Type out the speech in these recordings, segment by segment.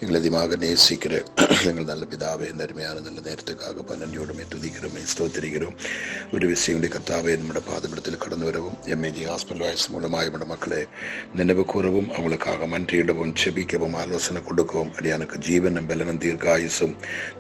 எங்களை அதிகமாக நேசிக்கிற எங்கள் நல்ல பிதாவே, இந்த அருமையான நல்ல நேரத்துக்காக நன்றியோடுமே துதிக்கிறோம், ஸ்தோத்திரிக்கிறோம். ஒரு விஷயங்களை கர்த்தாவே நம்முடைய பாதபடத்தில் கடந்து வரவும், எம்ஏஜி ஹாஸ்பிட்டல் வாய்ஸ் மூலமாக நம்முடைய மக்களை நினைவு கூறவும், அவங்களுக்காக மன்றியிடவும், செபிக்கவும், ஆலோசனை கொடுக்கவும், அடியானுக்கு ஜீவனும் பலனும் தீர்க்காயுசும்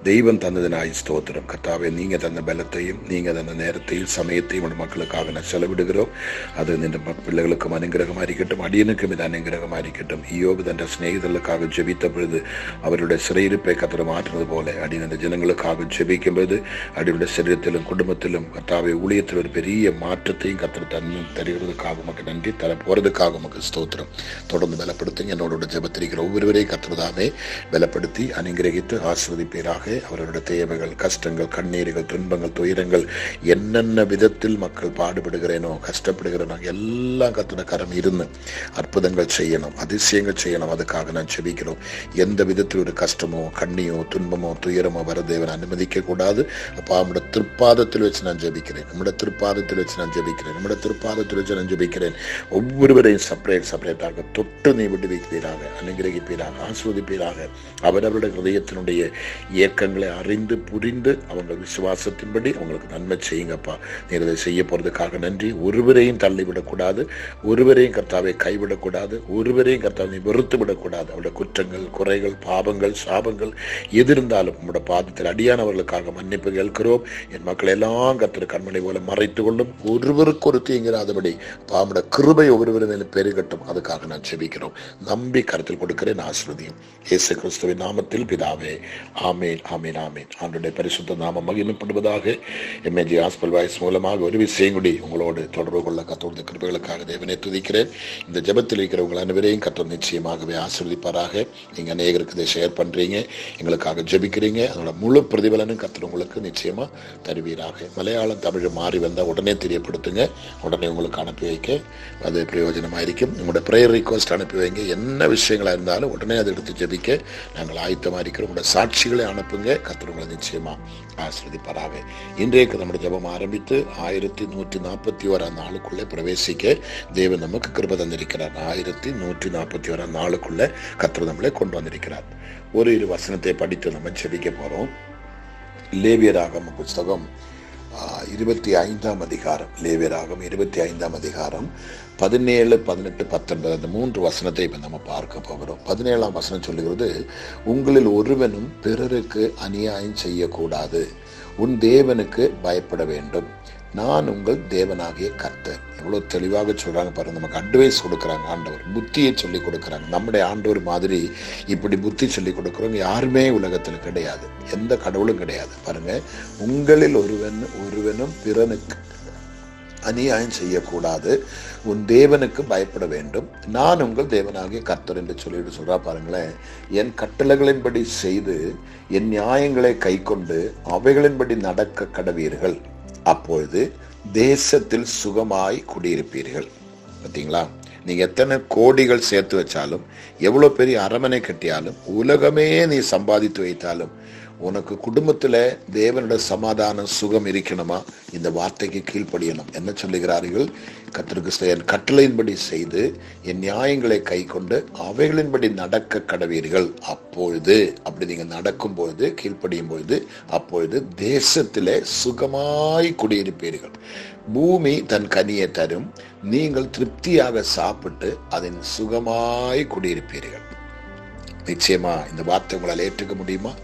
தெய்வம் தந்ததினாய் ஸ்தோத்திரம். கர்த்தாவே, நீங்கள் தந்த பலத்தையும் நீங்கள் தந்த நேரத்தையும் சமயத்தையும் நம்முடைய மக்களுக்காக நான் செலவிடுகிறோம். அது இந்த பிள்ளைகளுக்கும் அனுகிரகமாக இருக்கட்டும், அடியனுக்கும் இது அனுகிரகமாக இருக்கட்டும். யோபு தன் சிநேகிதர்களுக்காக ஜெபித்த பொழுது அவருடைய சிறையிருப்பை கர்த்தர் மாற்றுவது போல அடி அந்த ஜனங்களுக்காக ஜெபிக்கும்போது அடியுடைய சரீரத்திலும் குடும்பத்திலும் கர்த்தாவே ஊழியத்தில் ஒரு பெரிய மாற்றத்தையும் கர்த்தர் தருகிறதுக்காக உமக்கு நன்றி, தர போறதுக்காக உமக்கு ஸ்தோத்திரம். தொடர்ந்து பலப்படுத்துங்க. என்னோட ஜெபத்திரிக்கிற ஒவ்வொருவரையும் கர்த்தர் தாமே பலப்படுத்தி அனுகிரகித்து ஆசீர்வதிப்பீராக. அவர்களுடைய தேவைகள், கஷ்டங்கள், கண்ணீர்கள், துன்பங்கள், துயரங்கள், என்னென்ன விதத்தில் மக்கள் பாடுபடுகிறேனோ கஷ்டப்படுகிறேனோ எல்லாம் கர்த்தருடைய கரம் இருந்து அற்புதங்கள் செய்யணும், அதிசயங்கள் செய்யணும். அதுக்காக நான் செபிக்கிறோம். எந்த விதத்தில் ஒரு கஷ்டமோ கண்ணியோ துன்பமோ துயரமோ வர தேவன் அனுமதிக்க கூடாது. அப்பா, நம்முடைய திருப்பாதத்தில் வச்சு நான் ஜெபிக்கிறேன், நம்முடைய திருப்பாதத்தில் வச்சு நான் ஜெபிக்கிறேன், நம்முடைய திருப்பாதத்தில் வச்சு நான் ஜெபிக்கிறேன். ஒவ்வொருவரையும் செப்பரேட்டாக தொட்டு நீ விடுவிப்பீராக, அனுகிரகிப்பீராக, ஆஸ்வதிப்பீராக. அவரவருடைய ஹிருதயத்தினுடைய இயக்கங்களை அறிந்து புரிந்து அவங்க விசுவாசத்தின்படி அவங்களுக்கு நன்மை செய்யுங்கப்பா. நீர் இதை செய்ய போறதுக்காக நன்றி. ஒருவரையும் தள்ளிவிடக்கூடாது, ஒருவரையும் கர்த்தாவை கைவிடக்கூடாது, ஒருவரையும் கர்த்தாவை நீ வெறுத்து விடக்கூடாது. அவருடைய குற்றங்கள், குறைகள், பாவங்கள், சாபங்கள் எது இருந்தாலும் உங்களுடைய பாதத்தில் அடியானவர்களுக்காக மன்னிப்பு கேட்கிறோம். என் மக்கள் எல்லாம் கர்த்தர் கண்மணி போல மறைத்து கொள்ளும், ஒருவருக்கு ஒரு தீங்கிறாதபடி பாவமுடைய கிருபை ஒவ்வொருவர் மேலும் பெருகட்டும். அதுக்காக நான் செபிக்கிறோம். நம்பி கருத்தில் கொடுக்கிறேன். ஆசீர்வதியும் இயேசு கிறிஸ்துவின் நாமத்தில் பிதாவே, ஆமேன், ஆமேன், ஆமேன். ஆண்டவருடைய பரிசுத்த நாமம் மகிமைப்படுவதாக. எம்ஏஜி ஹாஸ்பிட்டல் வாய்ஸ் மூலமாக ஒரு விஷயம் கூடி உங்களோடு தொடர்பு கொள்ள கர்த்தருடைய கிருபைகளுக்காக தேவனை துதிக்கிறேன். இந்த ஜெபத்தில் இருக்கிறவங்க அனைவரையும் கர்த்தர் நிச்சயமாகவே ஆசீர்வதிப்பாராக. நீங்கள் அநேகருக்கு இதை ஷேர் பண்ணுறீங்க, எங்களுக்காக ஜெபிக்கிறீங்க. அதோட முழு பிரதிபலனும் கர்த்தர் உங்களுக்கு நிச்சயமாக தருவீராக. மலையாளம் தமிழ் மாறி வந்தால் உடனே தெரியப்படுத்துங்க, உடனே உங்களுக்கு அனுப்பி வைக்க அது பிரயோஜனமாக இருக்கும். உங்களோட ப்ரேயர் ரிக்வஸ்ட் அனுப்பி வைங்க. என்ன விஷயங்களாக இருந்தாலும் உடனே அதை எடுத்து ஜெபிக்க நாங்கள் ஆயத்தமாக இருக்கிறோம். உங்களோட சாட்சிகளை அனுப்புங்க, கர்த்தர் உங்களை நிச்சயமாக ஆசீர்வதிப்பாராக. இன்றைக்கு நம்முடைய ஜெபம் ஆரம்பித்து 1141 நாளுக்குள்ளே பிரவேசிக்க தேவன் நமக்கு கிருபை தந்திருக்கிறார். 1141 நாளுக்குள்ளே கர்த்தர் நம்மளை கொண்டு வந்திருக்கிறார். ஒரு இரு வசனத்தை படித்து நம்ம செபிக்க போறோம். லேவியராகம புஸ்தகம் 25ஆம் அதிகாரம், லேவியராகமம் 25ஆம் அதிகாரம் 17, 18, 19 அந்த 3 வசனத்தை இப்ப நம்ம பார்க்க போகிறோம். 17ஆம் வசனம் சொல்லுகிறது, உங்களில் ஒருவனும் பிறருக்கு அநியாயம் செய்யக்கூடாது, உன் தேவனுக்கு பயப்பட வேண்டும், நான் உங்கள் தேவனாகிய கர்த்தர். எவ்வளவு தெளிவாக சொல்றாங்க பாருங்க. நமக்கு அட்வைஸ் கொடுக்குறாங்க, ஆண்டவர் புத்தியை சொல்லி கொடுக்குறாங்க. நம்முடைய ஆண்டவர் மாதிரி இப்படி புத்தி சொல்லி கொடுக்குறவங்க யாருமே உலகத்தில் கிடையாது, எந்த கடவுளும் கிடையாது. பாருங்க, உங்களில் ஒருவனும் பிறனுக்கு அநியாயம் செய்யக்கூடாது, உன் தேவனுக்கு பயப்பட வேண்டும், நான் உங்கள் தேவனாகிய கர்த்தர் என்று சொல்லிட்டு சொல்றா பாருங்களேன். என் கட்டளைகளின்படி செய்து என் நியாயங்களை கை கொண்டு அவைகளின்படி நடக்க கடவீர்கள், அப்பொழுது தேசத்தில் சுகமாய் குடியிருப்பீர்கள். பார்த்தீங்களா? நீங்க எத்தனை கோடிகள் சேர்த்து வச்சாலும், எவ்வளவு பெரிய அரண்மனை கட்டியாலும், உலகமே நீ சம்பாதித்து வைத்தாலும், உனக்கு குடும்பத்துல தேவனுடைய சமாதானம் சுகம் இருக்கணுமா? இந்த வார்த்தைக்கு கீழ்ப்படியணும். என்ன சொல்லுகிறார்கள்? கர்த்தருக்கு என் கட்டளையின்படி செய்து என் நியாயங்களை கை கொண்டு அவைகளின்படி நடக்க கடவீர்கள், அப்பொழுது, அப்படி நீங்க நடக்கும் பொழுது, கீழ்ப்படியும் பொழுது, அப்பொழுது தேசத்திலே சுகமாய் குடியிருப்பீர்கள். பூமி தன் கனியை தரும், நீங்கள் திருப்தியாக சாப்பிட்டு அதன் சுகமாய் குடியிருப்பீர்கள். நிச்சயமா இந்த வார்த்தை உங்களால் ஏற்றுக்க முடியுமா?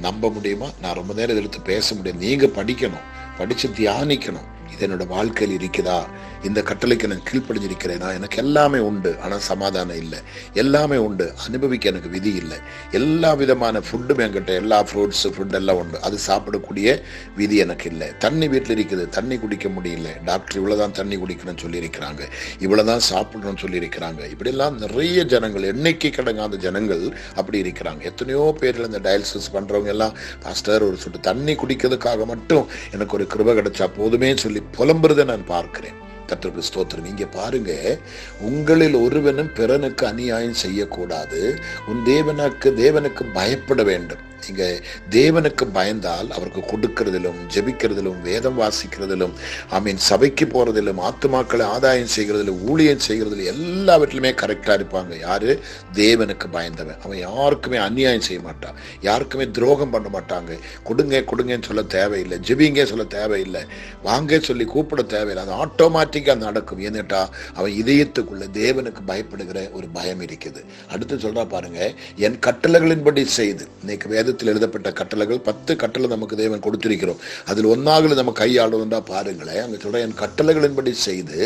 நம்ப முடியுமா? நான் ரொம்ப நேரம் எடுத்து பேச முடியும். நீங்க படிக்கணும், படிச்சு தியானிக்கணும். இது என்னோட வாழ்க்கையில் இருக்குதா? இந்த கட்டளைக்கு நான் கீழ்ப்படிஞ்சிருக்கிறேனா? எனக்கு எல்லாமே உண்டு, ஆனால் சமாதானம் இல்லை. எல்லாமே உண்டு, அனுபவிக்க எனக்கு விதி இல்லை. எல்லா விதமான ஃபுட்டும் என்கிட்ட, எல்லா ஃப்ரூட்ஸ் ஃபுட் எல்லாம் உண்டு, அது சாப்பிடக்கூடிய விதி எனக்கு இல்லை. தண்ணி வீட்டில் இருக்குது, தண்ணி குடிக்க முடியல. டாக்டர் இவ்வளவுதான் தண்ணி குடிக்கணும்னு சொல்லியிருக்கிறாங்க, இவ்வளவுதான் சாப்பிடணும்னு சொல்லியிருக்கிறாங்க. இப்படியெல்லாம் நிறைய ஜனங்கள், எண்ணிக்கை கடங்காத ஜனங்கள் அப்படி இருக்கிறாங்க. எத்தனையோ பேர் இந்த டயாலிசிஸ் பண்றவங்க எல்லாம், பாஸ்டர் ஒரு சொட்டு தண்ணி குடிக்கிறதுக்காக மட்டும் எனக்கு ஒரு கிருபை கிடைச்சா போதுமே சொல்லி புலம்புறதை நான் பார்க்கிறேன். கர்த்தருக்கு ஸ்தோத்திரம். இங்க பாருங்க, உங்களில் ஒருவனும் பிறனுக்கு அநியாயம் செய்யக்கூடாது, உன் தேவனுக்கு பயப்பட வேண்டும். நீங்க தேவனுக்கு பயந்தால் அவருக்கு கொடுக்கிறதிலும் ஜெபிக்கிறதிலும் வேதம் வாசிக்கிறதிலும் சபைக்கு போறதிலும் ஆத்துமாக்களை ஆதாயம் செய்கிறதிலும் ஊழியம் செய்கிறதிலும் எல்லாவற்றிலுமே கரெக்டா இருப்பாங்க. யாரு? தேவனுக்கு பயந்தவன். அவன் யாருக்குமே அநியாயம் செய்ய மாட்டான், யாருக்குமே துரோகம் பண்ண மாட்டாங்க. கொடுங்க கொடுங்கன்னு சொல்ல தேவையில்லை, ஜெபிங்க சொல்ல தேவையில்லை, வாங்க சொல்லி கூப்பிட தேவையில்லை. அது ஆட்டோமேட்டிக்கா நடக்கும். ஏன்னுட்டா அவன் இதயத்துக்குள்ள தேவனுக்கு பயப்படுகிற ஒரு பயம் இருக்குது. அடுத்து சொல்றா பாருங்க, என் கட்டளைகளின்படி செய்து. இன்னைக்கு வேதத்தில் எழுதப்பட்ட கட்டளைகள் 10 கட்டளை நமக்கு தேவன் கொடுத்திருக்கிறோம். அதில் ஒன்னாக நம்ம கையாளுவா பாருங்களேன். அங்க சொல்ற, என் கட்டளைகளின்படி செய்து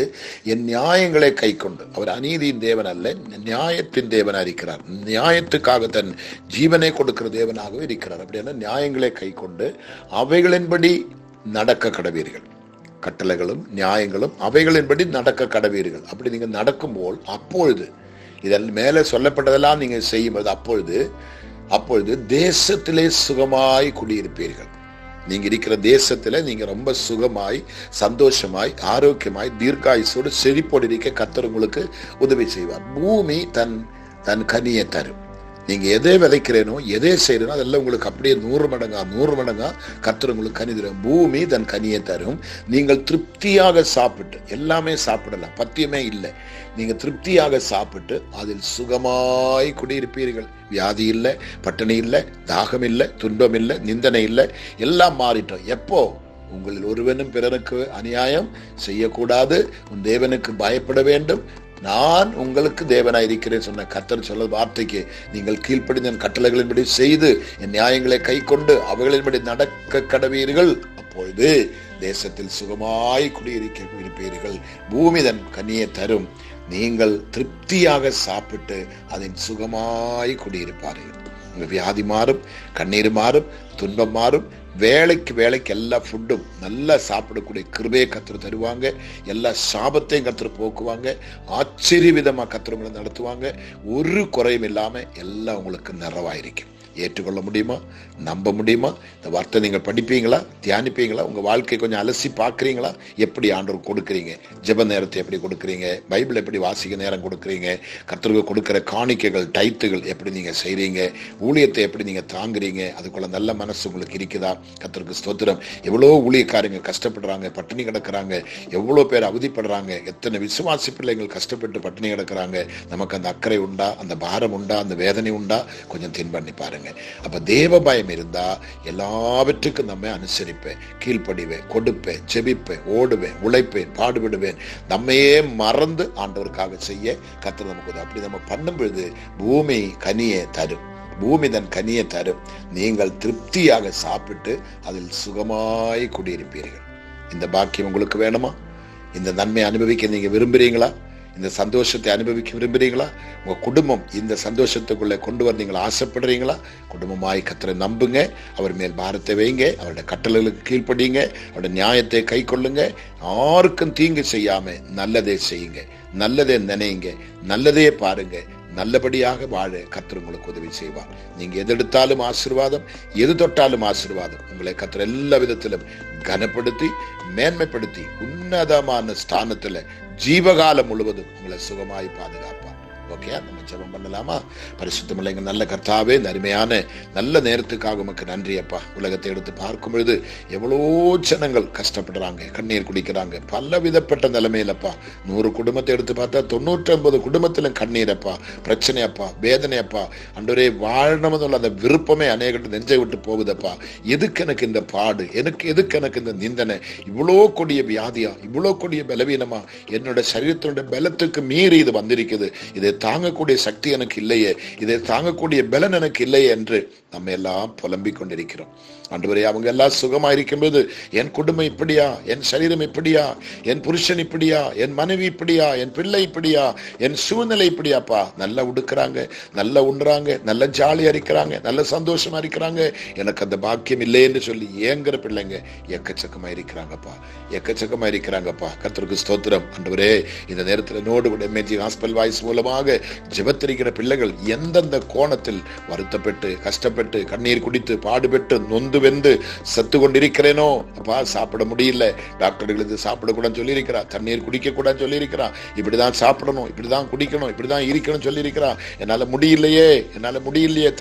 என் நியாயங்களை கை கொண்டு. அவர் அநீதியின் தேவன் அல்ல, நியாயத்தின் தேவனா இருக்கிறார். நியாயத்துக்காக தன் ஜீவனை கொடுக்கிற தேவனாகவே இருக்கிறார். அப்படின்னா நியாயங்களை கை கொண்டு அவைகளின்படி நடக்க கடவீர்கள். கட்டளைகளும் நியாயங்களும் அவைகளின்படி நடக்க கடவீர்கள். அப்படி நீங்க நடக்கும் போல் அப்பொழுது இதன் மேலே சொல்லப்பட்டதெல்லாம் நீங்க செய்யும்போது அப்பொழுது தேசத்திலே சுகமாய் குடியிருப்பீர்கள். நீங்க இருக்கிற தேசத்துல நீங்க ரொம்ப சுகமாய், சந்தோஷமாய், ஆரோக்கியமாய், தீர்க்காயுசோடு செழிப்போடு இருக்க கர்த்தர் உங்களுக்கு உதவி செய்வார். பூமி தன் கனியை தரும். நீங்க எதை விதைக்கிறேனோ, எதை செய்யறனோ அதெல்லாம் உங்களுக்கு அப்படியே 100 மடங்கா கர்த்தர் உங்களுக்கு கனி தரும். பூமி தன் கனியை தரும். நீங்கள் திருப்தியாக சாப்பிட்டு, எல்லாமே சாப்பிடலாம், பத்தியமே இல்லை, நீங்க திருப்தியாக சாப்பிட்டு அதில் சுகமாய் குடியிருப்பீர்கள். வியாதி இல்லை, பட்டினி இல்லை, தாகம் இல்லை, துன்பம் இல்லை, நிந்தனை இல்லை, எல்லாம் மாறிட்டோம். எப்போ? உங்களில் ஒருவனும் பிறனுக்கு அநியாயம் செய்யக்கூடாது, உன் தேவனுக்கு பயப்பட வேண்டும், நான் உங்களுக்கு தேவனாய் இருக்கிறேன் சொன்ன கர்த்தர் சொல்ல வார்த்தைக்கு நீங்கள் கீழ்ப்படிந்து என் கட்டளைகளின்படி செய்து என் நியாயங்களை கை கொண்டு அவைகளின்படி நடக்க கடவீர்கள். அப்பொழுது தேசத்தில் சுகமாய் குடியிருப்பீர்கள். பூமி தன் கனியை தரும். நீங்கள் திருப்தியாக சாப்பிட்டு அதன் சுகமாய் குடியிருப்பார்கள். உங்க வியாதி மாறும், கண்ணீர் மாறும், துன்பம் மாறும். வேலைக்கு எல்லா ஃபுட்டும் நல்லா சாப்பிடக்கூடிய கிருபையை கர்த்தர் தருவாங்க. எல்லா சாபத்தையும் கர்த்தர் போக்குவாங்க. ஆச்சரிய விதமா கர்த்தர் உங்களை நடத்துவாங்க. ஒரு குறையும் இல்லாம எல்லாம் உங்களுக்கு நிறைவாயிருக்கும். ஏற்றுக்கொள்ள முடியுமா? நம்ப முடியுமா? இந்த வார்த்தை நீங்கள் படிப்பீங்களா? தியானிப்பீங்களா? உங்க வாழ்க்கை கொஞ்சம் அலசி பார்க்குறீங்களா? எப்படி ஆண்டவர் கொடுக்குறீங்க? ஜெப நேரத்தை எப்படி கொடுக்குறீங்க? பைபிள் எப்படி வாசிக்க நேரம் கொடுக்குறீங்க? கர்த்தருக்கு கொடுக்குற காணிக்கைகள், டைத்துகள் எப்படி நீங்க செய்றீங்க? ஊழியத்தை எப்படி நீங்க தாங்குறீங்க? அதுக்குள்ள நல்ல மனசு உங்களுக்கு இருக்குதா? கர்த்தருக்கு ஸ்தோத்திரம். எவ்வளோ ஊழியக்காரங்க கஷ்டப்படுறாங்க, பட்டினி கிடக்குறாங்க, எவ்வளோ பேர் அவதிப்படுறாங்க, எத்தனை விசுவாசி பிள்ளைகள் கஷ்டப்பட்டு பட்டினி கிடக்குறாங்க. நமக்கு அந்த அக்கறை உண்டா? அந்த பாரம் உண்டா? அந்த வேதனை உண்டா? கொஞ்சம் தின் பண்ணி பாருங்க. அப்ப தேவ பயம் இருந்தா எல்லாவற்றுக்கும் நம்ம அனுசரிப்பேன், கீழ்ப்படிவேன், கொடுப்பேன், ஜெபிப்பேன், ஓடுவேன், உழைப்பேன், பாடுபடுவேன். நம்மையே மறந்து ஆண்டவருக்காக செய்ய கர்த்தர் நமக்கு அப்படி நம்ம பண்ணும் பொழுது பூமி கனியை தரும். பூமி தன் கனியை தரும். நீங்கள் திருப்தியாக சாப்பிட்டு அதில் சுகமாய் குடியிருப்பீர்கள். இந்த பாக்கியம் உங்களுக்கு வேணுமா? இந்த நன்மை அனுபவிக்க நீங்க விரும்புறீங்களா? இந்த சந்தோஷத்தை அனுபவிக்க விரும்புறீங்களா? உங்க குடும்பம் இந்த சந்தோஷத்துக்குள்ள கொண்டு வர நீங்கள் ஆசைப்படுறீங்களா? குடும்பமாய் கர்த்தரை நம்புங்க, அவர் மேல் பாரத்தை வைங்க, அவருடைய கட்டளைகளுக்கு கீழ்ப்படிங்க, அவருடைய நியாயத்தை கை கொள்ளுங்க. யாருக்கும் தீங்கு செய்யாம நல்லதே செய்யுங்க, நல்லதே நினைங்க, நல்லதே பாருங்க. நல்லபடியாக வாழ கர்த்தர் உங்களுக்கு உதவி செய்வார். நீங்க எது எடுத்தாலும் ஆசீர்வாதம், எது தொட்டாலும் ஆசீர்வாதம். உங்களை கர்த்தர் எல்லா விதத்திலும் கனப்படுத்தி மேன்மைப்படுத்தி உன்னதமான ஸ்தானத்துல ஜீவகாலம் முழுவதும் உங்களை சுகமாய் பாதுகாப்பார். ஓகே, நம்ம ஜெபம் பண்ணலாமா? பரிசுத்தமுள்ள எங்க நல்ல கர்த்தாவே, இந்த அருமையான நல்ல நேரத்துக்காக உமக்கு நன்றி அப்பா. உலகத்தை எடுத்து பார்க்கும் பொழுது எவ்வளோ ஜனங்கள் கஷ்டப்படுறாங்க, கண்ணீர் குடிக்கிறாங்க, பல விதப்பட்ட நிலைமையிலப்பா. 100 குடும்பத்தை எடுத்து பார்த்தா 99 குடும்பத்திலும் கண்ணீரப்பா, பிரச்சனையப்பா, வேதனையப்பா. அன்றே வாழணும்னு அந்த விருப்பமே அநேக நெஞ்சை விட்டு போகுதப்பா. எதுக்கு எனக்கு இந்த பாடு? எதுக்கு எனக்கு இந்த நிந்தனை? இவ்வளோ கொடிய வியாதியா, இவ்வளோ கொடிய பலவீனமா, என்னோட சரீரத்தினுடைய பலத்துக்கு மீறி இது வந்திருக்குது. இதை தாங்கக்கூடிய சக்தி எனக்கு இல்லையே, இதை தாங்கக்கூடிய பலன் எனக்கு இல்லையே என்று நம்ம எல்லாம் புலம்பிக் கொண்டிருக்கிறோம். ஆண்டவரே, அவங்க எல்லாம் சுகமா இருக்கும்போது என் குடும்பம் இப்படியா, என் சரீரம் இப்படியா, என் புருஷன் இப்படியா, என் மனைவி இப்படியா, என் பிள்ளை இப்படியா, என் சூழ்நிலை இப்படியாப்பா. நல்லா உடுக்கிறாங்க, நல்லா உண்றாங்க, நல்ல ஜாலியா இருக்கிறாங்க, நல்ல சந்தோஷமா இருக்கிறாங்க, எனக்கு அந்த பாக்கியம் இல்லை என்று சொல்லி ஏங்குற பிள்ளைங்க எக்கச்சக்கமா இருக்கிறாங்கப்பா. கர்த்தருக்கு ஸ்தோத்திரம். ஆண்டவரே, இந்த நேரத்தில் நோடு கூட எம்ஏஜி ஹாஸ்பிட்டல் வாய்ஸ் மூலமாக விடுதலைக்காக ஜெபத்திருக்கிற பிள்ளைகள் எந்தெந்த கோணத்தில் வருத்தப்பட்டு கஷ்டப்பட்டு கண்ணீர் குடித்து பாடுபட்டு நொந்து வெந்து செத்து கொண்டிருக்கிறேனோ, அப்பா சாப்பிட முடியல, டாக்டர்களுக்கு சாப்பிடக்கூடாது சொல்லி இருக்கிறா, தண்ணீர் குடிக்க கூடாது சொல்லி இருக்கிறா, இப்படிதான் சாப்பிடணும், இப்படிதான் குடிக்கணும், இப்படிதான் இருக்கணும் சொல்லி இருக்கிறா, என்னால முடியலையே,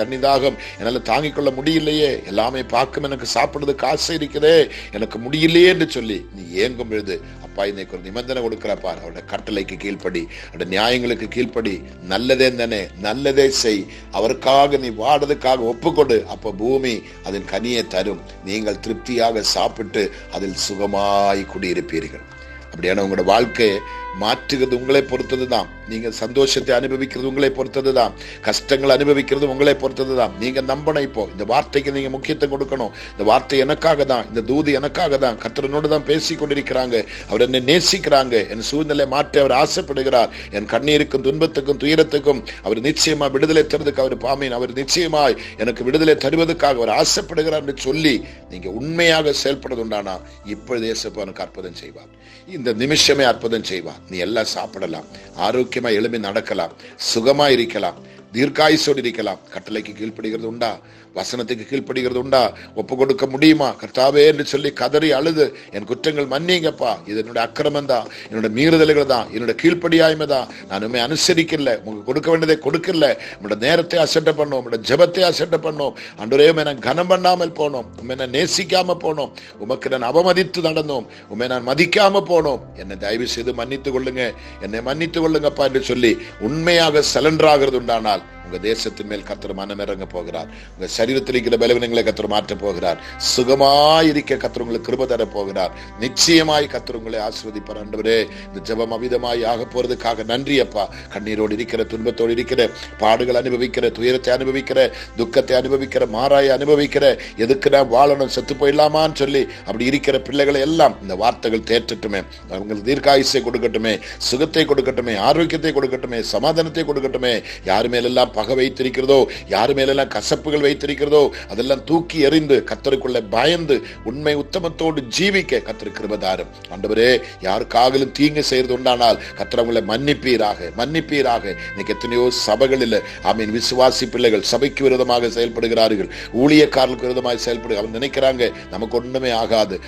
தண்ணி தாகம் என்னால தாங்கிக் கொள்ள முடியலையே, எல்லாமே பார்க்கும் எனக்கு சாப்பிடுறதுக்கு ஆசை இருக்குதே, எனக்கு முடியலையே என்று சொல்லி நீ ஏங்கும் பொழுது அப்பா இன்னைக்கு ஒரு நிபந்தனை கொடுக்கிறப்பா, அவருடைய கட்டளைக்கு கீழ்ப்படி, அவருடைய நியாயங்களுக்கு கீழ்ப்படி, நல்லதே தானே, நல்லதே செய், அவருக்காக நீ வாடுறதுக்காக ஒப்புக்கொடு, அப்ப பூமி அதன் கனியை தரும், நீங்கள் திருப்தியாக சாப்பிட்டு அதில் சுகமாய் குடியிருப்பீர்கள். அப்படியான உங்களோட வாழ்க்கையை மாற்றுகிறது உங்களை பொறுத்ததுதான். நீங்க சந்தோஷத்தை அனுபவிக்கிறது உங்களை பொறுத்ததுதான். கஷ்டங்கள் அனுபவிக்கிறது உங்களை பொறுத்ததுதான். நீங்க நம்பணும். இப்போ இந்த வார்த்தைக்கு நீங்க முக்கியத்துவம் கொடுக்கணும். இந்த வார்த்தை எனக்காக தான், இந்த தூது எனக்காக தான், கர்த்தரோடு தான் பேசி கொண்டிருக்கிறாங்க, அவர் என்னை நேசிக்கிறாங்க, என் சூழ்நிலை மாற்றி அவர் ஆசைப்படுகிறார், என் கண்ணீருக்கும் துன்பத்துக்கும் துயரத்துக்கும் அவர் நிச்சயமா விடுதலை தருவதற்கு அவர் பாமீன், அவர் நிச்சயமாய் எனக்கு விடுதலை தருவதற்காக அவர் ஆசைப்படுகிறார் என்று சொல்லி நீங்க உண்மையாக செயல்படுறது உண்டானா இப்பொழுது இயேசுவுக்கு அற்புதம் செய்வார். இந்த நிமிஷமே அற்புதம் செய்வார். நீ எல்லாம் சாப்பிடலாம், ஆரோக்கியமா எழும்பி நடக்கலாம், சுகமா இருக்கலாம், தீர்க்காயுசோடு இருக்கலாம். கட்டளைக்கு கீழ்ப்படுகிறது உண்டா? வசனத்துக்கு கீழ்ப்படுகிறது உண்டா? ஒப்பு கொடுக்க முடியுமா? கர்த்தாவே என்று சொல்லி கதறி அழுது என் குற்றங்கள் மன்னிங்கப்பா, இது என்னுடைய அக்கிரமம் தான், என்னோட மீறுதல்கள் தான், என்னோட கீழ்ப்படியாய்மை தான், நான் உண்மை அனுசரிக்கல, உங்களுக்கு கொடுக்க வேண்டியதை கொடுக்கல, உங்களோட நேரத்தை அசட்டை பண்ணோம், உங்களோட ஜெபத்தை அசட்டை பண்ணோம், அன்றைய நான் கனம் பண்ணாமல் போனோம், உண்மை நான் நேசிக்காம போனோம், உமக்கு நான் அவமதித்து நடந்தோம், உண்மை நான் மதிக்காம போனோம், என்னை தயவு செய்து மன்னித்துக் கொள்ளுங்க, என்னை மன்னித்துக் கொள்ளுங்கப்பா என்று சொல்லி உண்மையாக சலண்டர் ஆகிறது உண்டானால் உங்க தேசத்தின் மேல் கர்த்தர் மனம் இறங்க போகிறார். உங்க சரீரத்தில் இருக்கிற பலவீனங்களை கர்த்தர் மாற்ற போகிறார். சுகமாயிருக்க கர்த்தர் உங்களுக்கு கிருபை தர போகிறார். நிச்சயமாய் கர்த்தர் உங்களை ஆசீர்வதிப்பார். ஆண்டவரே, இந்த ஜெபம் அவிதமாய் ஆக போறதுக்காக நன்றி அப்பா. கண்ணீரோடு இருக்கிற, துன்பத்தோடு இருக்கிற, பாடுகள் அனுபவிக்கிற, துயரத்தை அனுபவிக்கிற, துக்கத்தை அனுபவிக்கிற, மாறாய அனுபவிக்கிற, எதுக்கு நான் வாழணும், செத்து போயிடலாமான்னு சொல்லி அப்படி இருக்கிற பிள்ளைகளை எல்லாம் இந்த வார்த்தைகள் தேற்றட்டுமே, அவங்களுக்கு தீர்க்காயுசை கொடுக்கட்டுமே, சுகத்தை கொடுக்கட்டுமே, ஆரோக்கியத்தை கொடுக்கட்டுமே, சமாதானத்தை கொடுக்கட்டுமே. யாரு மேலெல்லாம் பகை வைத்திருக்கிறதோ, யாரு மேலெல்லாம் கசப்புகள் வைத்திருக்கிறதோ அதெல்லாம் தூக்கி எறிந்து கர்த்தருக்குள்ள பயந்து உண்மை உத்தமத்தோடு ஜீவிக்க கர்த்தர் கிருபை தாரும். ஆண்டவரே, யாருக்காகலும் தீங்கு செய்யறது உண்டானால் கர்த்தர் அவங்களை மன்னிப்பீராக. இன்னைக்கு எத்தனையோ சபைகளில் ஆமீன் விசுவாசி பிள்ளைகள் சபைக்கு விரோதமாக செயல்படுகிறார்கள், ஊழியக்காரர்களுக்கு விரோதமாக செயல்படுகிறார்கள். அவன் நினைக்கிறாங்க நமக்கு ஒண்ணுமே ஆகாது,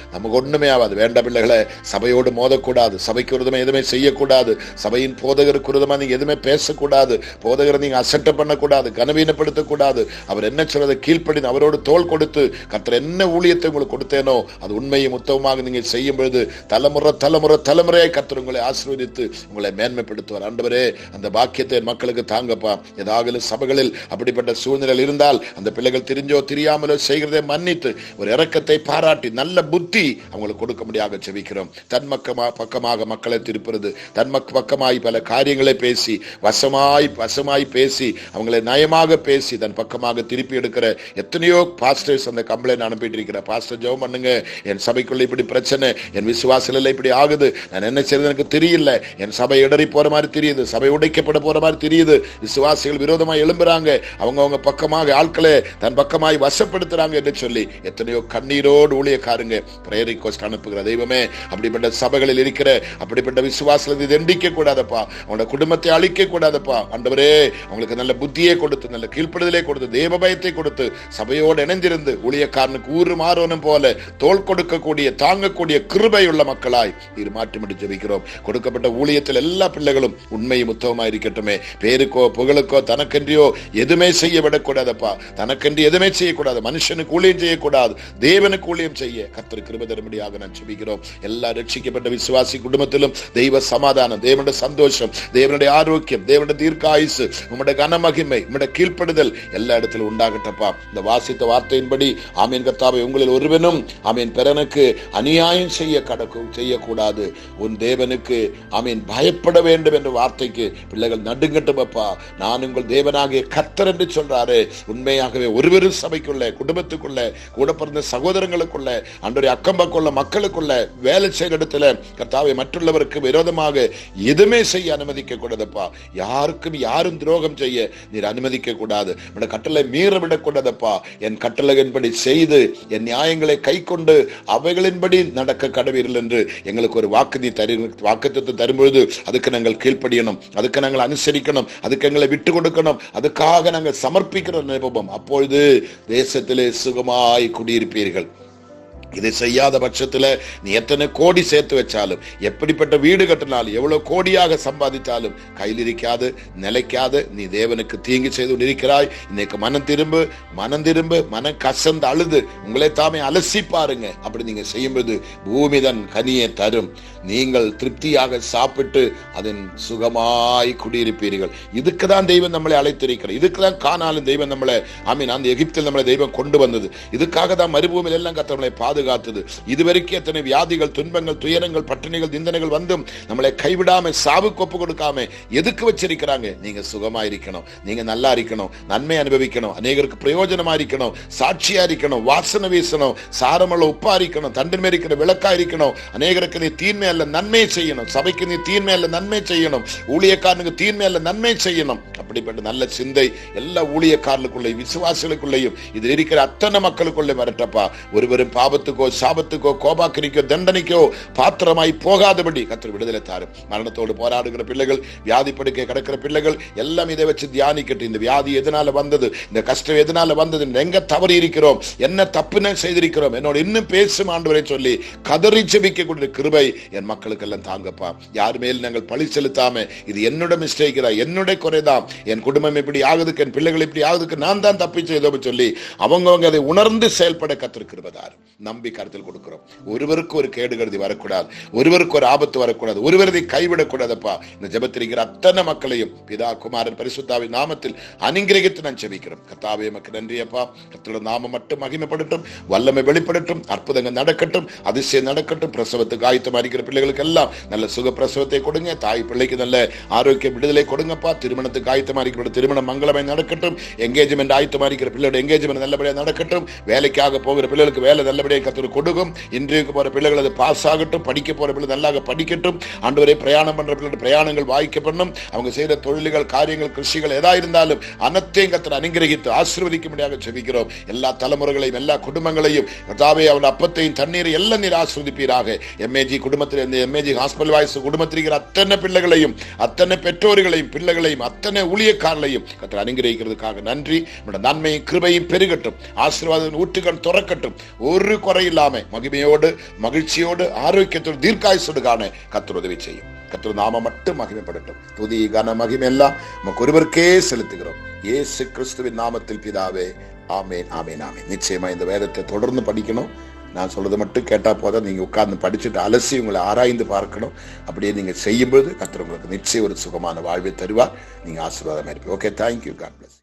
வேண்ட பிள்ளைகளை சபையோடு மோதக்கூடாது, சபைக்கு விரோதமா எதுவுமே செய்யக்கூடாது, சபையின் போதகருக்கு விரோதமா நீங்க எதுவுமே பேசக்கூடாது, போதகரை நீங்க அசட்டை பண்ணக்கூடாது, கனவீனப்படுத்தக்கூடாது. அவர் என்ன சொல்றதை கீழ்ப்படி அவரோடு தோள் கொடுத்து கர்த்தர் என்ன ஊழியத்தை உங்களுக்கு கொடுத்தேனோ அது உண்மையும் உத்தமமாக நீங்க செய்யும் பொழுது தலைமுறையை கர்த்தர் உங்களை ஆசீர்வதித்து உங்களை மேன்மைப்படுத்துவார். ஆண்டவரே, அந்த பாக்கியத்தை மக்களுக்கு தாங்கப்பா. ஏதாவது சபைகளில் அப்படிப்பட்ட சூழ்நிலை இருந்தால் அந்த பிள்ளைகள் தெரிஞ்சோ தெரியாமலோ செய்கிறதை மன்னித்து ஒரு இரக்கத்தை பாராட்டி நல்ல புத்தி அவங்களுக்கு கொடுக்க முடியாத செபிக்கிறோம். தன் பக்கமாக மக்களை திருப்புறது, தன் பக்கமாய் பல காரியங்களை பேசி வசமாய் பேசி அவங்களை நயமாக பேசி தன் பக்கமாக திருப்பி எடுக்கிற எத்தனையோ பாஸ்டர்ஸ் அந்த கம்ப்ளைண்ட் அனுப்பிட்டு இருக்கிற, பாஸ்டர் ஜெபம் பண்ணுங்க, என் சபைக்குள்ள இப்படி பிரச்சனை, என் விசுவாசில இப்படி ஆகுது, நான் என்ன செய்யறது எனக்கு தெரியல, என் சபை இடறி போற மாதிரி தெரியுது, சபை உடைக்கப்பட போற மாதிரி தெரியுது, விசுவாசிகள் விரோதமாக எழும்புறாங்க, அவங்க பக்கமாக ஆட்களை தன் பக்கமாய் வசப்படுத்துறாங்க என்று சொல்லி எத்தனையோ கண்ணீரோடு ஊழியக்காரங்க பிரேயர் ரிக்வெஸ்ட் அனுப்புகிற. தெய்வமே, அப்படிப்பட்ட சபைகளில் இருக்கிற அப்படிப்பட்ட விசுவாசிகளை தண்டிக்க கூடாதப்பா, அவனோட குடும்பத்தை அழிக்க கூடாதப்பா. ஆண்டவரே, அவங்களுக்கு நல்ல புத்தியை கொடுத்து, நல்ல கீழ்ப்படுதலை கொடுத்து, தேவ பயத்தை கொடுத்து, சபையோடு இணைந்திருந்து ஊழியக்காரனுக்கு ஊரு மாறவனும் போல தோள் கொடுக்கக்கூடிய, தாங்கக்கூடிய கிருபை உள்ள மக்களாய் இது மாற்றி ஜெபிக்கிறோம். கொடுக்கப்பட்ட ஊழியத்தில் எல்லா பிள்ளைகளும் உண்மையும் உத்தமமாய் இருக்கட்டுமே. பேருக்கோ புகழுக்கோ தனக்கென்றியோ எதுவுமே செய்ய விடக்கூடாதப்பா. தனக்கென்று எதுவுமே செய்யக்கூடாது, மனுஷனுக்கு ஊழியம் செய்யக்கூடாது, தேவனுக்கு ஊழியம் செய்ய கர்த்தர் கிருபை தரும்படியாக நான் ஜெபிக்கிறோம். எல்லா ரட்சிக்கப்பட்ட விசுவாசி குடும்பத்திலும் தெய்வ சமாதானம், தேவனுடைய சந்தோஷம், தேவனுடைய ஆரோக்கியம், தேவனுடைய தீர்க்காயுசு, உம்முடைய கனமகிமை, உம்முடைய கீழ்ப்படுதல் எல்லா இடத்திலும் உண்டாகட்டப்பா. இந்த வாசித்த வார்த்தையின்படி ஆமீன் கர்த்தாவே, உங்களில் ஒருவனும் ஆமீன் பிறனுக்கு அநியாயம் செய்யக்கூடாது, உன் தேவனுக்கு ஆமீன் பயப்பட வேண்டும் என்ற வார்த்தைக்கு பிள்ளைகள் நடுங்கட்டும் அப்பா. நான் உங்கள் தேவனாகிய கர்த்தர் என்று சொல்றாரு. உண்மையாகவே ஒருவரும் சபைக்குள்ள, குடும்பத்துக்குள்ள, கூட பிறந்த சகோதரங்களுக்குள்ள, அன்றைய அக்கம்பக்குள்ள மக்களுக்குள்ள, வேலை செய்கிற இடத்துல கர்த்தாவே மற்றவருக்கு விரோதமாக எதுவுமே செய்ய அனுமதிக்க கூடாதப்பா. யாருக்கும் யாரும் துரோகம் செய்ய நீர் அனுமதிக்க கூடாது. உடைய கட்டளை மீறவிடக்கூடாதப்பா. என் கட்டளையின்படி செய்து என் நியாயங்களை கை கொண்டு அவைகளின்படி நடக்க கடவீர்கள் என்று எங்களுக்கு ஒரு வாக்குத்தத்தை தரும்பொழுது அதுக்கு நாங்கள் கீழ்ப்படியணும், அதுக்கு நாங்கள் அனுசரிக்கணும், அதுக்கு எங்களை விட்டு கொடுக்கணும், அதுக்காக நாங்கள் சமர்ப்பிக்கிற அனுபவம். அப்பொழுது தேசத்திலே சுகமாய் குடியிருப்பீர்கள். இதை செய்யாத பட்சத்துல நீ எத்தனை கோடி சேர்த்து வச்சாலும், எப்படிப்பட்ட வீடு கட்டினாலும், எவ்வளவு கோடியாக சம்பாதித்தாலும் கையில் இருக்காது, நிலைக்காது. நீ தேவனுக்கு தீங்கு செய்து இருக்கிறாய். இன்னைக்கு மனம் திரும்ப மனம் கசந்து அழுது உங்களை தாமே அலசி பாருங்க. அப்படி நீங்க செய்யும்போது பூமி தன் கனியை தரும். நீங்கள் திருப்தியாக சாப்பிட்டு அதன் சுகமாய் குடியிருப்பீர்கள். இதுக்குதான் தெய்வம் நம்மளை அழைத்திருக்கிறார். இதுக்குதான் கானாலும் தெய்வம் நம்மளை அந்த எகிப்தில் நம்மளை தெய்வம் கொண்டு வந்தது. இதுக்காக தான் மறுபூமியில் எல்லாம் கர்த்தர் நம்மளை பாதுகாத்தது. இதுவரைக்கும் எத்தனை வியாதிகள், துன்பங்கள், துயரங்கள், பட்டினிகள், நிந்தனைகள் வந்தும் நம்மளை கைவிடாம, சாவுக்கு ஒப்பு கொடுக்காம எதுக்கு வச்சிருக்கிறாங்க? நீங்க சுகமா இருக்கணும், நீங்க நல்லா இருக்கணும், நன்மை அனுபவிக்கணும், அநேகருக்கு பிரயோஜனமா இருக்கணும், சாட்சியா இருக்கணும், வாசனை வீசணும், சாரமுள்ள உப்பா இருக்கணும், தண்டனை இருக்கிற விளக்கா இருக்கணும், அநேகருக்கு நீ தீன்மை அல்ல நன்மை செய்யணும், சபைக்கு நீ தீன்மை அல்ல நன்மை செய்யணும், ஊழியக்காரனுக்கு தீன்மை அல்ல நன்மை செய்யணும். அப்படிப்பட்ட நல்ல சிந்தை எல்லா ஊழியக்காரர்களுக்குள்ளேயும் விசுவாசிகளுக்குள்ளேயும் இதில் இருக்கிற அத்தனை மக்களுக்குள்ளே வரட்டப்பா. ஒருவரும் பாவத்துக்கோ சாபத்துக்கோ கோபாக்கிரிக்கோ தண்டனைக்கோ பாத்திரமாய் போகாதபடி கர்த்தர் விடுதலை தாரும். மரணத்தோடு போராடுகிற பிள்ளைகள், வியாதி படுக்கை கிடக்கிற பிள்ளைகள் எல்லாம் இதை வச்சு தியானிக்கட்டும். இந்த வியாதி எதனால வந்தது, இந்த கஷ்டம் எதனால வந்தது, எங்க தவறி இருக்கிறோம், என்ன தப்புன்னு செய்திருக்கிறோம், என்னோட இன்னும் பேசும் ஆண்டவரை சொல்லி கதறி ஜெபிக்கக்கூடிய கிருபை என் மக்களுக்கு எல்லாம் தாங்கப்பா. யார் மேல் நாங்கள் பழி செலுத்தாம இது என்னோட மிஸ்டேக் தான், என்னுடைய குறைதான், என் குடும்பம் இப்படி ஆகுதுக்கு, என் பிள்ளைகள் இப்படி ஆகுதுக்கு நான் தான் தப்பி செய்தோம் சொல்லி அவங்கவங்க அதை உணர்ந்து செயல்பட கர்த்தர் கிருபைதார். நம்பி கருத்தில் கொடுக்கிறோம். ஒருவருக்கு ஒரு கேடுகருதி வரக்கூடாது, ஒருவருக்கு ஒரு ஆபத்து வரக்கூடாது, ஒருவரை கைவிடக்கூடாதப்பா. இந்த ஜெபத்திருக்கிற அத்தனை மக்களையும் பிதா குமாரன் பரிசுத்தாவின் நாமத்தில் அனுக்கிரகித்து நான் ஜெபிக்கிறோம். கர்த்தாவே உமக்கு நன்றியப்பா. கர்த்தருடைய நாமம் மட்டும் மகிமைப்படட்டும், வல்லமை வெளிப்படட்டும், அற்புதங்கள் நடக்கட்டும், அதிசயம் நடக்கட்டும். பிரசவத்துக்கு ஆயத்தமா இருக்கிற பிள்ளைகளுக்கு எல்லாம் நல்ல சுக பிரசவத்தை கொடுங்க. தாய் பிள்ளைக்கு நல்ல ஆரோக்கிய விடுதலை கொடுங்கப்பா. திருமணத்துக்கு ஆயத்தமா இருக்கிற திருமணம் மங்களமாய் நடக்கட்டும். எங்கேஜ்மெண்ட் ஆயத்தமா இருக்கிற பிள்ளையோட எங்கேஜ்மெண்ட் நல்லபடியாக நடக்கட்டும். வேலைக்காக போகிற பிள்ளைகளுக்கு வேலை நல்லபடியாக கர்த்தர் கொடுக்கும். இன்றைக்கு போற பிள்ளைகள் அது பாஸ் ஆகட்டும். படிக்க போற பிள்ளை நல்லாக படிக்கட்டும். ஆண்டவரே பிரயாணம் பண்ற பிள்ளைகள் பிரயாணங்கள் வாய்க்கப்படணும். அவங்க செய்யற தொழில்கள், காரியங்கள், கிருஷிகள் எதா இருந்தாலும் அனைத்தையும் கர்த்தர் அனுக்கிரகித்து ஆசீர்வதிக்கும்படியாக ஜெபிக்கிறோம். எல்லா தலைமுறைகளையும் எல்லா குடும்பங்களையும் கர்த்தாவே அவன் அப்பத்தையும் தண்ணீரை எல்லாம் நீர் ஆசீர்வதிப்பீராக. எம்ஏஜி குடும்பத்தில், எம்ஏஜி ஹாஸ்பிட்டல் வாய்ஸ் குடும்பத்தில் இருக்கிற அத்தனை பிள்ளைகளையும், அத்தனை பெற்றோர்களையும், பிள்ளைகளையும், அத்தனை ஊழியக்காரர்களையும் கர்த்தர் அனுக்கிரகிக்கிறதுக்காக நன்றி. நன்மையும் கிருபையும் பெருகட்டும். ஆசீர்வாத ஊற்றுகள் துறக்கட்டும். ஒரு குறை இல்லாம மகிமையோடு, மகிழ்ச்சியோடு, ஆரோக்கியத்தோடு, தீர்க்காயுசோடு காண கர்த்தர் உதவி செய்யும். கர்த்தர் நாம மட்டும் மகிமைப்படட்டும். துதி கன மகிமை எல்லாம் நமக்கு ஒருவருக்கே செலுத்துகிறோம். இயேசு கிறிஸ்துவின் நாமத்தில் பிதாவே, ஆமேன், ஆமேன், ஆமேன். நிச்சயமா இந்த வேதத்தை தொடர்ந்து படிக்கணும். நான் சொல்றது மட்டும் கேட்டா போதும், நீங்க உட்கார்ந்து படிச்சுட்டு அலசி உங்களை ஆராய்ந்து பார்க்கணும். அப்படியே நீங்க செய்யும்போது கர்த்தர் உங்களுக்கு நிச்சயம் ஒரு சுகமான வாழ்வை தருவார். நீங்க ஆசீர்வாதமா இருப்பீங்க. Okay, thank you. God plus.